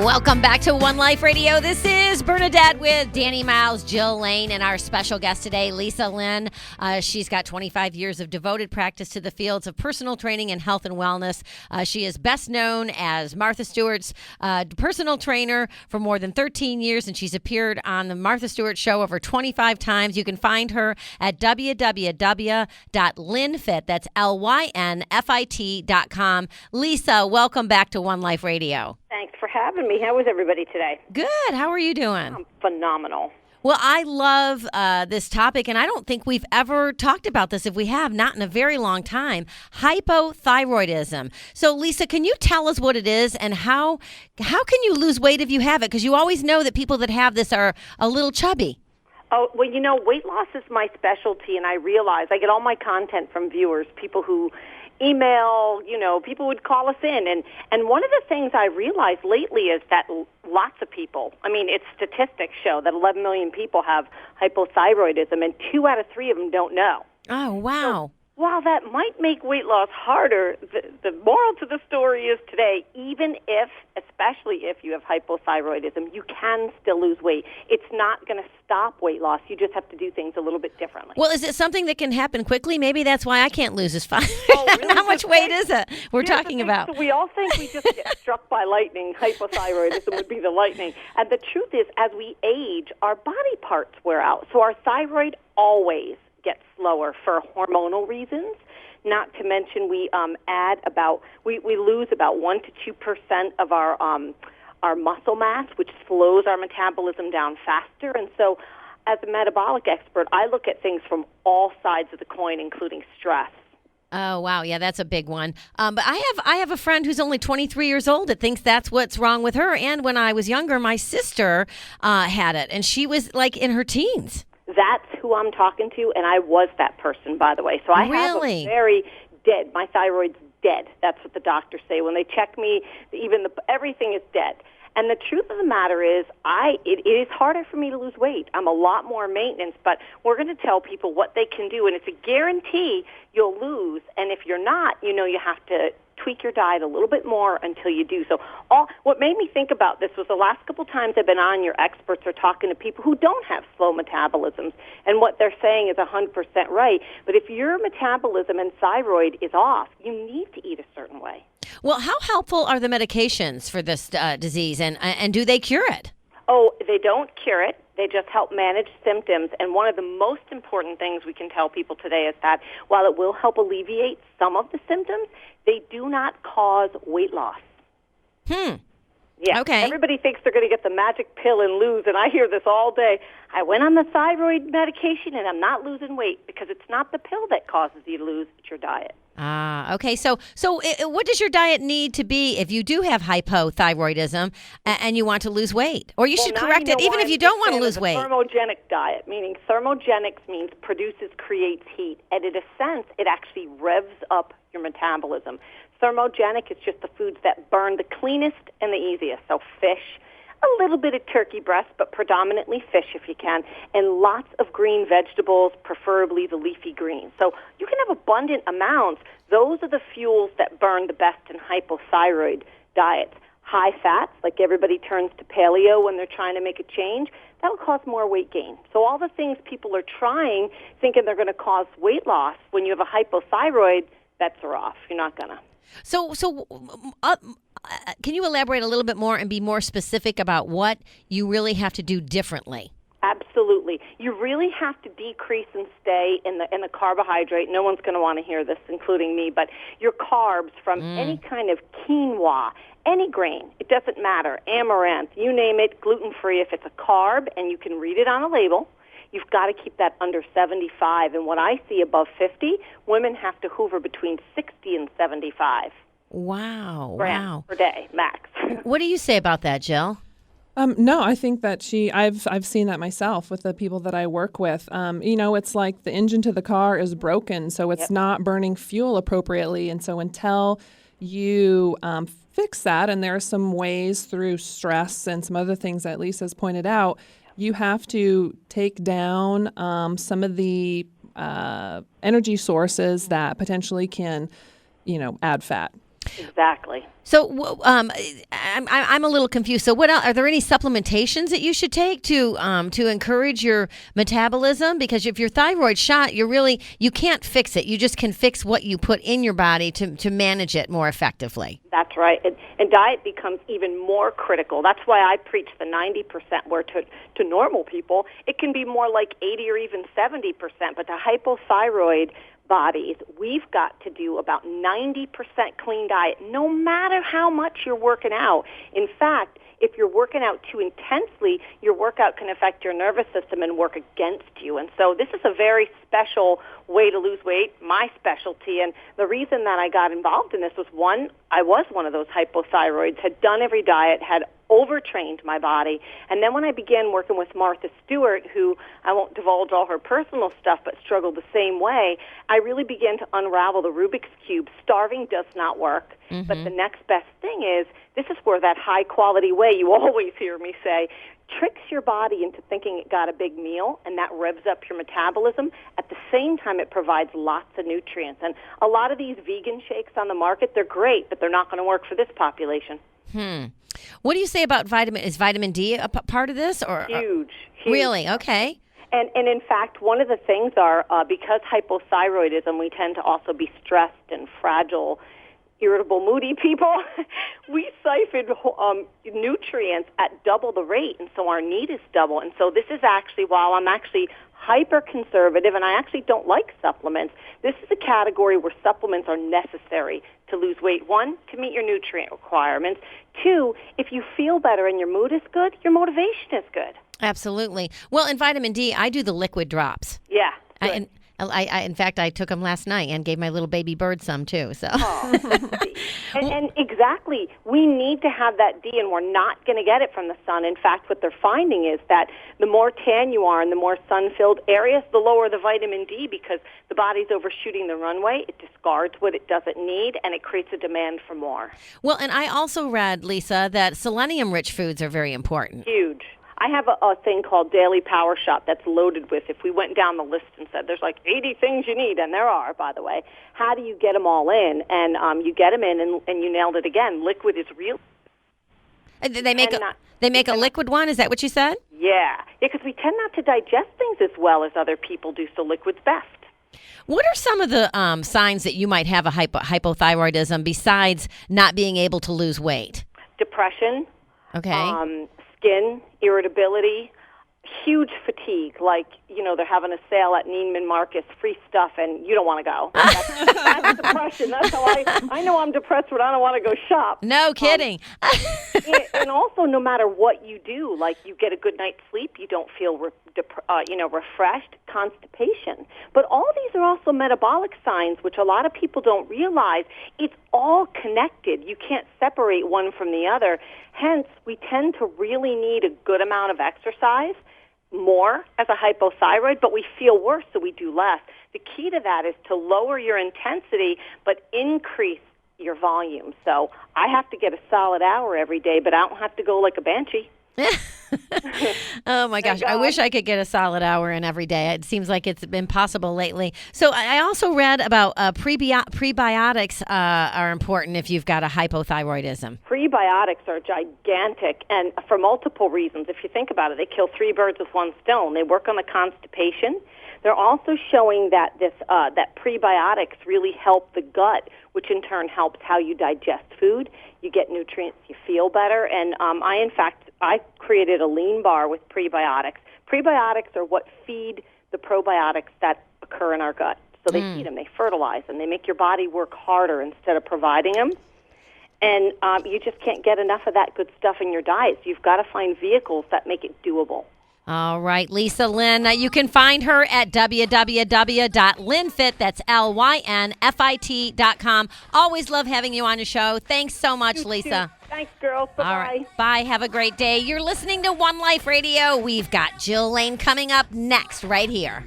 Welcome back to One Life Radio. This is Bernadette with Danny Miles, Jill Lane, and our special guest today, Lisa Lynn. She's got 25 years of devoted practice to the fields of personal training and health and wellness. She is best known as Martha Stewart's personal trainer for more than 13 years, and she's appeared on the Martha Stewart Show over 25 times. You can find her at www.lynfit, that's LYNFIT.com. Lisa, welcome back to One Life Radio. Thanks for having me. How is everybody today? Good. How are you doing? I'm phenomenal. Well, I love this topic, and I don't think we've ever talked about this. If we have, not in a very long time. Hypothyroidism. So, Lisa, can you tell us what it is and how can you lose weight if you have it? Because you always know that people that have this are a little chubby. Oh, well, weight loss is my specialty, and I realize I get all my content from viewers, people who email, people would call us in. And one of the things I realized lately is that lots of people, it's statistics show that 11 million people have hypothyroidism, and 2 out of 3 of them don't know. Oh, wow. So, while that might make weight loss harder, the moral to the story is today, especially if you have hypothyroidism, you can still lose weight. It's not going to stop weight loss. You just have to do things a little bit differently. Well, is it something that can happen quickly? Maybe that's why I can't lose as fast. Oh, really? How much weight is it we're talking about? So we all think we just get struck by lightning. Hypothyroidism would be the lightning. And the truth is, as we age, our body parts wear out. So our thyroid always gets slower for hormonal reasons. Not to mention, we lose about 1% to 2% of our muscle mass, which slows our metabolism down faster. And so, as a metabolic expert, I look at things from all sides of the coin, including stress. Oh, wow. Yeah, that's a big one. But I have a friend who's only 23 years old that thinks that's what's wrong with her. And when I was younger, my sister had it, and she was like in her teens. That's who I'm talking to, and I was that person, by the way. So I have a very dead, my thyroid's dead. That's what the doctors say. When they check me, everything is dead. And the truth of the matter is, it is harder for me to lose weight. I'm a lot more maintenance, but we're going to tell people what they can do, and it's a guarantee you'll lose. And if you're not, you have to tweak your diet a little bit more until you do. So what made me think about this was the last couple times I've been on, your experts are talking to people who don't have slow metabolisms, and what they're saying is 100% right. But if your metabolism and thyroid is off, you need to eat a certain way. Well, how helpful are the medications for this disease, and do they cure it? Oh, they don't cure it. They just help manage symptoms. And one of the most important things we can tell people today is that while it will help alleviate some of the symptoms, they do not cause weight loss. Yeah. Okay. Everybody thinks they're going to get the magic pill and lose, and I hear this all day. I went on the thyroid medication, and I'm not losing weight, because it's not the pill that causes you to lose, it's your diet. Okay. So what does your diet need to be if you do have hypothyroidism and you want to lose weight? Or you should correct it even if you don't want to lose weight. Thermogenic diet, meaning thermogenics means creates heat, and in a sense, it actually revs up your metabolism. Thermogenic is just the foods that burn the cleanest and the easiest. So fish, a little bit of turkey breast, but predominantly fish if you can, and lots of green vegetables, preferably the leafy greens. So you can have abundant amounts. Those are the fuels that burn the best in hypothyroid diets. High fats, like everybody turns to paleo when they're trying to make a change, that'll cause more weight gain. So all the things people are trying, thinking they're going to cause weight loss, when you have a hypothyroid, bets are off. You're not going to. So can you elaborate a little bit more and be more specific about what you really have to do differently? Absolutely. You really have to decrease and stay in the carbohydrate. No one's going to want to hear this, including me, but your carbs from any kind of quinoa, any grain, it doesn't matter, amaranth, you name it, gluten-free. If it's a carb and you can read it on a label, you've got to keep that under 75. And when I see above 50, women have to hoover between 60 and 75. Wow. Per day, max. What do you say about that, Jill? No, I think that I've seen that myself with the people that I work with. It's like the engine to the car is broken, so it's not burning fuel appropriately. And so until you fix that, and there are some ways through stress and some other things that Lisa's pointed out, you have to take down some of the energy sources that potentially can, add fat. Exactly. So I'm a little confused. So what else, are there any supplementations that you should take to encourage your metabolism? Because if your thyroid's shot, you can't fix it. You just can fix what you put in your body to manage it more effectively. That's right. And diet becomes even more critical. That's why I preach the 90%, where to normal people, it can be more like 80 or even 70%. But to hypothyroid bodies, we've got to do about 90% clean diet, no matter how much you're working out. In fact, if you're working out too intensely, your workout can affect your nervous system and work against you. And so this is a very special way to lose weight, my specialty. And the reason that I got involved in this was, one, I was one of those hypothyroids, had done every diet, had overtrained my body. And then when I began working with Martha Stewart, who I won't divulge all her personal stuff, but struggled the same way, I really began to unravel the Rubik's Cube. Starving does not work. Mm-hmm. But the next best thing is, this is where that high-quality way you always hear me say tricks your body into thinking it got a big meal, and that revs up your metabolism. At the same time, it provides lots of nutrients. And a lot of these vegan shakes on the market, they're great, but they're not going to work for this population. What do you say about vitamin? Is vitamin D a part of this? Or Huge. Really? Okay. And in fact, one of the things are, because hypothyroidism, we tend to also be stressed and fragile, irritable, moody people. We siphon nutrients at double the rate, and so our need is double. And so this is actually, while I'm actually hyper-conservative, and I actually don't like supplements, this is a category where supplements are necessary to lose weight. One, to meet your nutrient requirements. Two, if you feel better and your mood is good, your motivation is good. Absolutely. Well, in vitamin D, I do the liquid drops. Yeah. I in fact, I took them last night and gave my little baby bird some too. So, and exactly, we need to have that D, and we're not going to get it from the sun. In fact, what they're finding is that the more tan you are in the more sun-filled areas, the lower the vitamin D, because the body's overshooting the runway. It discards what it doesn't need, and it creates a demand for more. Well, and I also read, Lisa, that selenium-rich foods are very important. Huge. I have a thing called Daily Power Shot that's loaded with, if we went down the list and said there's like 80 things you need, and there are, by the way, how do you get them all in? And you get them in, and you nailed it again. Liquid is real. They make a liquid one? Is that what you said? Yeah, because we tend not to digest things as well as other people do, so liquid's best. What are some of the signs that you might have a hypothyroidism besides not being able to lose weight? Depression. Okay. Skin, irritability, huge fatigue, like, they're having a sale at Neiman Marcus, free stuff, and you don't want to go. That's depression. That's how I know I'm depressed, but I don't want to go shop. No kidding. And also, no matter what you do, like you get a good night's sleep, you don't feel refreshed, constipation. But all these are also metabolic signs, which a lot of people don't realize. It's all connected. You can't separate one from the other. Hence, we tend to really need a good amount of exercise, more as a hypothyroid, but we feel worse, so we do less. The key to that is to lower your intensity, but increase your volume. So I have to get a solid hour every day, but I don't have to go like a banshee. Oh my gosh, I wish I could get a solid hour in every day. It seems like it's been possible lately. So I also read about prebiotics are important if you've got a hypothyroidism. Prebiotics are gigantic, and for multiple reasons. If you think about it, they kill three birds with one stone. They work on the constipation. They're also showing that that prebiotics really help the gut, which in turn helps how you digest food. You get nutrients, you feel better. And I created a lean bar with prebiotics. Prebiotics are what feed the probiotics that occur in our gut. So they feed them, they fertilize them, they make your body work harder instead of providing them. And you just can't get enough of that good stuff in your diet. So you've got to find vehicles that make it doable. All right, Lisa Lynn. You can find her at www.lynfit, that's LYNFIT.com. Always love having you on the show. Thanks so much, Lisa. Thanks, girls. Bye-bye. All right. Bye. Have a great day. You're listening to One Life Radio. We've got Jill Lane coming up next right here.